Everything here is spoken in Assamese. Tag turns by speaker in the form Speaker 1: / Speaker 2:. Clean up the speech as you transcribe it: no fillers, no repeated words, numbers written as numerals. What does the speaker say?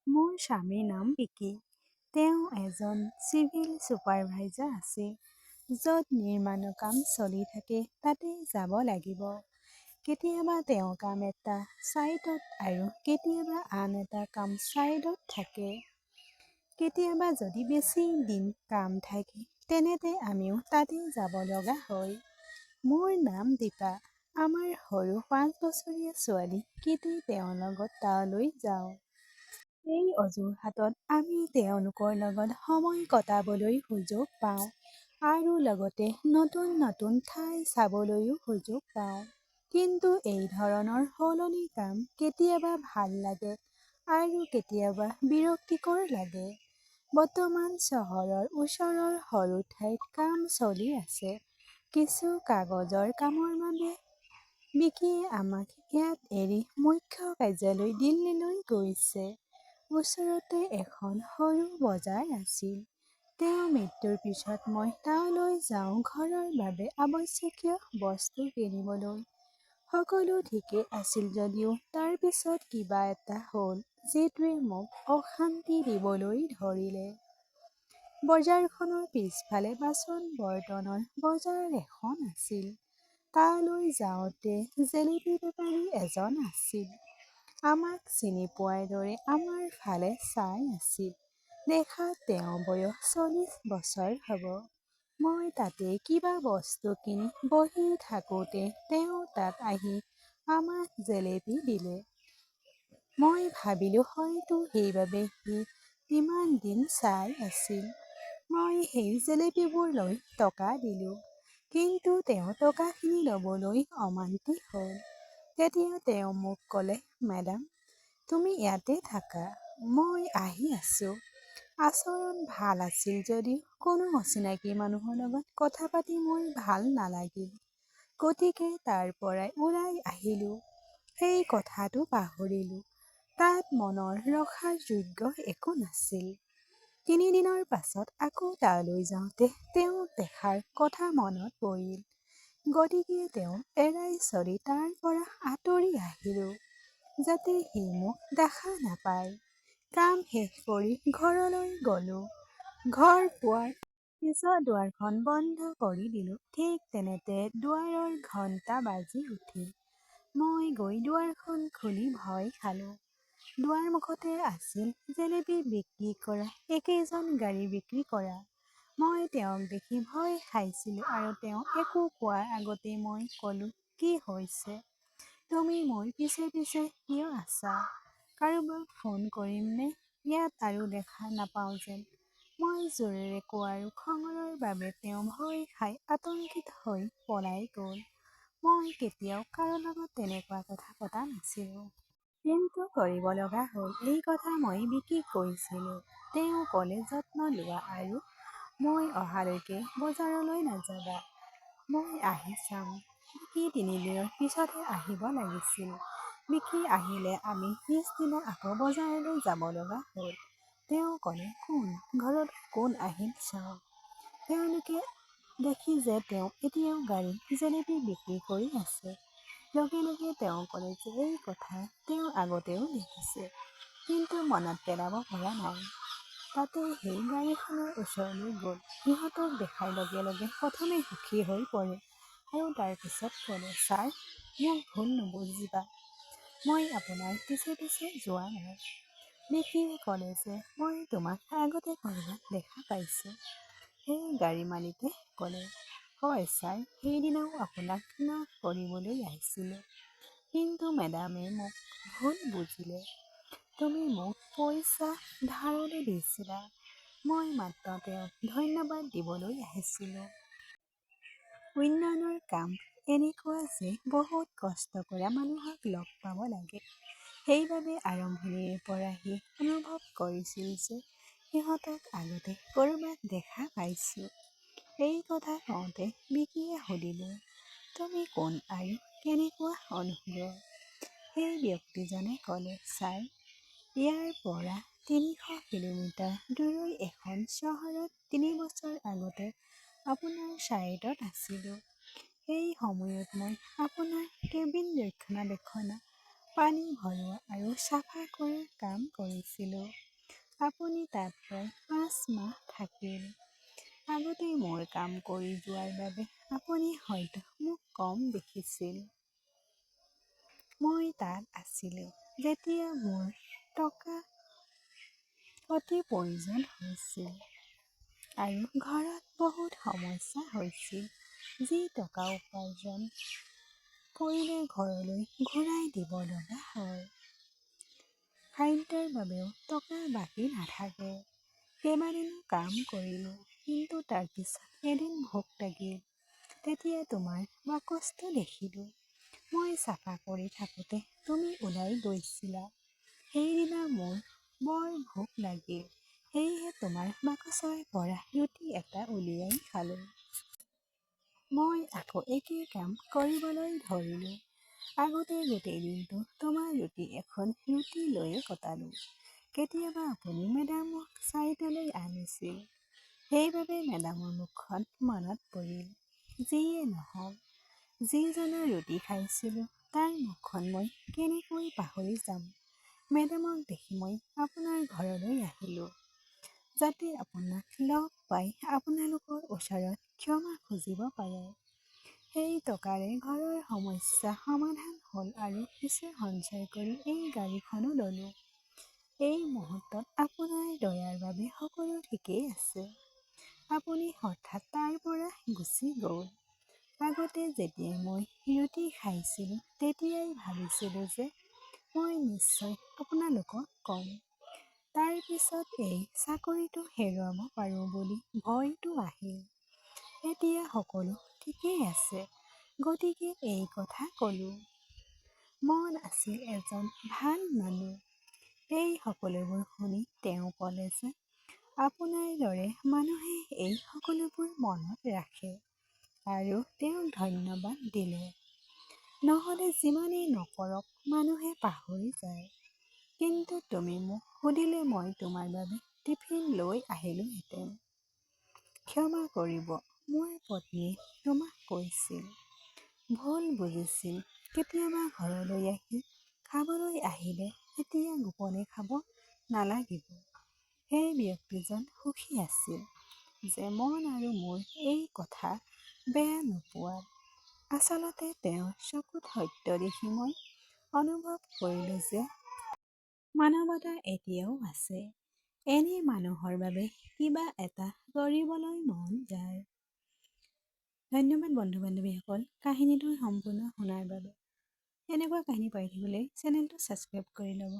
Speaker 1: মোৰ স্বামীৰ নাম বিকি। তেওঁ এজন চিভিল ছুপাৰভাইজাৰ আছিল। য'ত নিৰ্মাণৰ কাম চলি থাকে তাতে যাব লাগিব। কেতিয়াবা তেওঁ কাম এটা ছাইটত আৰু কেতিয়াবা আন এটা কাম ছাইটত থাকে। কেতিয়াবা যদি বেছি দিন কাম থাকে তেনেতে আমিও তাতে যাব লগা হয়। মোৰ নাম দীপা। আমাৰ সৰু 5 বছৰীয়া ছোৱালী কিটি তেওঁৰ লগত তালৈ যাওঁ। এই অজুহাতত আমি তেওঁলোকৰ লগত সময় কটাবলৈ সুযোগ পাওঁ আৰু লগতে নতুন নতুন ঠাই চাবলৈও সুযোগ পাওঁ। কিন্তু এই ধৰণৰ সলনি কাম কেতিয়াবা ভাল লাগে আৰু কেতিয়াবা বিৰক্তিকৰ লাগে। বৰ্তমান চহৰৰ ওচৰৰ সৰু ঠাইত কাম চলি আছে। কিছু কাগজৰ কামৰ বাবে বিকিয়ে আমাক ইয়াত এৰি মুখ্য কাৰ্যালয় দিল্লীলৈ গৈছে। ওচৰতে এখন সৰু বজাৰ আছিল। তেওঁৰ মৃত্যুৰ পিছত মই তালৈ যাওঁ ঘৰৰ বাবে আৱশ্যকীয় বস্তু কিনিবলৈ। সকলো ঠিকেই আছিল যদিও তাৰ পিছত কিবা এটা হ'ল যিটোৱে মোক অশান্তি দিবলৈ ধৰিলে। বজাৰখনৰ পিছফালে বাচন-বৰ্তনৰ বজাৰ এখন আছিল। তালৈ যাওঁতে জেলেপী বেপাৰী এজন আছিল। আমাক চিনি পোৱাৰ দৰে আমাৰ ফালে চাই আছিল। দেখাত তেওঁৰ বয়স 40 বছৰ হ'ব। মই তাতে কিবা বস্তু কিনি বহি থাকোঁতে তেওঁ তাত আহি আমাক জেলেপী দিলে। মই ভাবিলোঁ হয়তো সেইবাবে সি ইমান দিন চাই আছিল। মই সেই জেলেপীবোৰ লৈ টকা দিলোঁ। কিন্তু তেওঁ টকাখিনি ল'বলৈ অমান্তি হ'ল। তেতিয়া তেওঁ মোক ক'লে, মেডাম, তুমি ইয়াতে থাকা। মই আহি আছোঁ। আচৰণ ভাল আছিল যদিও কোনো অচিনাকি মানুহৰ লগত কথা পাতি মোৰ ভাল নালাগিল। গতিকে তাৰ পৰাই ওলাই আহিলোঁ। সেই কথাটো পাহৰিলোঁ। তাত মনৰ ৰখাৰ যোগ্য একো নাছিল। 3 দিনৰ পাছত আকৌ তালৈ যাওঁতে তেওঁক দেখাৰ কথা মনত পৰিল। গতিকে তেওঁক এৰাই চলি তাৰ পৰা আঁতৰি আহিলোঁ, যাতে সি মোক দেখা নাপায়। কাম শেষ কৰি ঘৰলৈ গ'লোঁ। ঘৰ পোৱাৰ পিছত দুৱাৰখন বন্ধ কৰি দিলোঁ। ঠিক তেনেতে দুৱাৰৰ ঘণ্টা বাজি উঠিল। মই গৈ দুৱাৰখন খুলি ভয় খালোঁ। দুৱাৰমুখতে আছিল জেলেপী বিক্ৰী কৰা একেজন গাড়ী বিক্ৰী কৰা। মই তেওঁক দেখি ভয় খাইছিলোঁ আৰু তেওঁ একো কোৱাৰ আগতেই মই ক'লোঁ, কি হৈছে? তুমি মোৰ পিছে পিছে কিয় আছা? কাৰোবাক ফোন কৰিমনে? ইয়াত আৰু দেখা নাপাওঁ যেন। মই জোৰেৰে কোৱাৰো খঙৰ বাবে তেওঁ ভয় খাই আতংকিত হৈ পলাই গ'ল। মই কেতিয়াও কাৰো লগত তেনেকুৱা কথা পতা নাছিলোঁ। কিন্তু কৰিব লগা হ'ল। এই কথা মই বিকিক কৈছিলোঁ। তেওঁ ক'লে, যত্ন লোৱা আৰু মই অহালৈকে বজাৰলৈ নাযাবা। মই আহি চাম। বিকি 3 দিনৰ পিছতহে আহিব লাগিছিল। বিকি আহিলে আমি পিছদিনা আকৌ বজাৰলৈ যাব লগা হ'ল। তেওঁ ক'লে, কোন? ঘৰলৈ কোন আহিল চাওঁ। তেওঁলোকে দেখি যে তেওঁ এতিয়াও গাড়ীত জেলেপী বিক্ৰী কৰি আছে। লগে লগে তেওঁ ক'লে যে এই কথা তেওঁ আগতেও দেখিছে, কিন্তু মনত পেলাব পৰা নাই। তাতে সেই গাড়ীখনৰ ওচৰলৈ গ'ল। সিহঁতক দেখাৰ লগে লগে প্ৰথমে সুখী হৈ পৰে আৰু তাৰ পিছত ক'লে, ছাৰ, মোক ভুল নুবুজিবা। মই আপোনাৰ পিছে পিছে যোৱা নাই। বিকিয়ে ক'লে যে মই তোমাক আগতে ক'ৰবাত দেখা পাইছোঁ। সেই গাড়ী মালিকে ক'লে, হয় ছাৰ, সেইদিনাও আপোনাক লগ কৰিবলৈ আহিছিলোঁ। কিন্তু মেডামে মোক ভুল বুজিলে। তুমি মোক পইচা ধাৰলৈ দিছিলা। মই মাত্ৰ তেওঁক ধন্যবাদ দিবলৈ আহিছিলোঁ। উন্নয়নৰ কাম এনেকুৱা যে বহুত কষ্ট কৰা মানুহক লগ পাব লাগে। সেইবাবে আৰম্ভণিৰে পৰা সি অনুভৱ কৰিছিল যে সিহঁতক আগতে ক'ৰবাত দেখা পাইছোঁ। এই কথা কওঁতে বিকিয়ে সুধিলে, তুমি কোন আৰু কেনেকুৱা অনুভৱ? সেই ব্যক্তিজনে ক'লে, ছাৰ, ইয়াৰ পৰা 300 কিলোমিটাৰ দূৰৈৰ এখন চহৰত 3 বছৰ আগতে আপোনাৰ ছাইটত আছিলোঁ। সেই সময়ত মই আপোনাৰ কেবিন ৰক্ষণাবেক্ষণত পানী ভৰোৱা আৰু চাফা কৰাৰ কাম কৰিছিলোঁ। আপুনি তাত প্ৰায় 5 মাহ থাকিল। আগতে মোৰ কাম কৰি যোৱাৰ বাবে আপুনি হয়তো মোক কম দেখিছিল। মই তাত আছিলোঁ যেতিয়া মোৰ টকা অতি প্ৰয়োজন হৈছিল আৰু ঘৰত বহুত সমস্যা হৈছিল। যি টকা উপাৰ্জন কৰিলে ঘৰলৈ ঘূৰাই দিব লগা হয়। খাদ্যৰ বাবেও টকা বাকী নাথাকে। কেইবাদিনো কাম কৰিলোঁ, কিন্তু তাৰ পিছত এদিন ভোক লাগিল। তেতিয়া তোমাৰ বাকচটো দেখিলোঁ। মই চাফা কৰি থাকোঁতে তুমি ওলাই গৈছিলা। সেইদিনা মোৰ বৰ ভোক লাগিল, সেয়েহে তোমাৰ বাকচৰ পৰা ৰুটি এটা উলিয়াই খালোঁ। মই আকৌ একেই কাম কৰিবলৈ ধৰিলোঁ। আগতে গোটেই দিনটো তোমাৰ ৰুটি এখন ৰুটি লৈয়ে কটালোঁ। কেতিয়াবা আপুনি মেডামক চাৰিটালৈ আনিছিল। সেইবাবে মেডামৰ মুখখন মনত পৰিল। যিয়েই নহওক, যিজনৰ ৰুটি খাইছিলোঁ তাৰ মুখখন মই কেনেকৈ পাহৰি যাম। মেডামক দেখি মই আপোনাৰ ঘৰলৈ আহিলোঁ, যাতে আপোনাক লগ পাই আপোনালোকৰ ওচৰত ক্ষমা খুজিব পাৰে। সেই টকাৰে ঘৰৰ সমস্যা সমাধান হ'ল আৰু কিছু সঞ্চয় কৰি এই গাড়ীখনো ল'লোঁ। এই মুহূৰ্তত আপোনাৰ দয়াৰ বাবে সকলো ঠিকেই আছে। আপুনি হঠাৎ তাৰ পৰা গুচি গ'ল। আগতে যেতিয়াই মই ৰুটি খাইছিলোঁ তেতিয়াই ভাবিছিলোঁ যে মই নিশ্চয় আপোনালোকক কম। তাৰ পিছত এই চাকৰিটো হেৰুৱাব পাৰোঁ বুলি ভয়টো আহিল। এতিয়া সকলো ঠিকেই আছে, গতিকে এই কথা ক'লোঁ। মন আছিল এজন ভাল মানুহ। এই সকলোবোৰ শুনি তেওঁ ক'লে যে আপোনাৰ দৰে মানুহে এই সকলোবোৰ মনত ৰাখে আৰু তেওঁক ধন্যবাদ দিলে। নহ'লে যিমানেই নকৰক মানুহে পাহৰি যায়। কিন্তু তুমি মোক সুধিলে মই তোমাৰ বাবে টিফিন লৈ আহিলোহেঁতেন। ক্ষমা কৰিব, মোৰ পত্নীয়ে তোমাক কৈছিল। ভুল বুজিছিল। কেতিয়াবা ঘৰলৈ আহি খাবলৈ আহিলে এতিয়া গোপনে খাব নালাগিব। সেই ব্যক্তিজন সুখী আছিল যে মন আৰু মোৰ এই কথা বেয়া নোপোৱাত। আচলতে তেওঁৰ চকুত সত্য দেখি মই অনুভৱ কৰিলোঁ যে মানৱতা এতিয়াও আছে। এনে মানুহৰ বাবে কিবা এটা কৰিবলৈ মন যায়। ধন্যবাদ বন্ধু-বান্ধৱীসকল, কাহিনীটো সম্পূৰ্ণ শুনাৰ বাবে। এনেকুৱা কাহিনী পাই থাকিবলৈ চেনেলটো ছাবস্ক্ৰাইব কৰি ল'ব।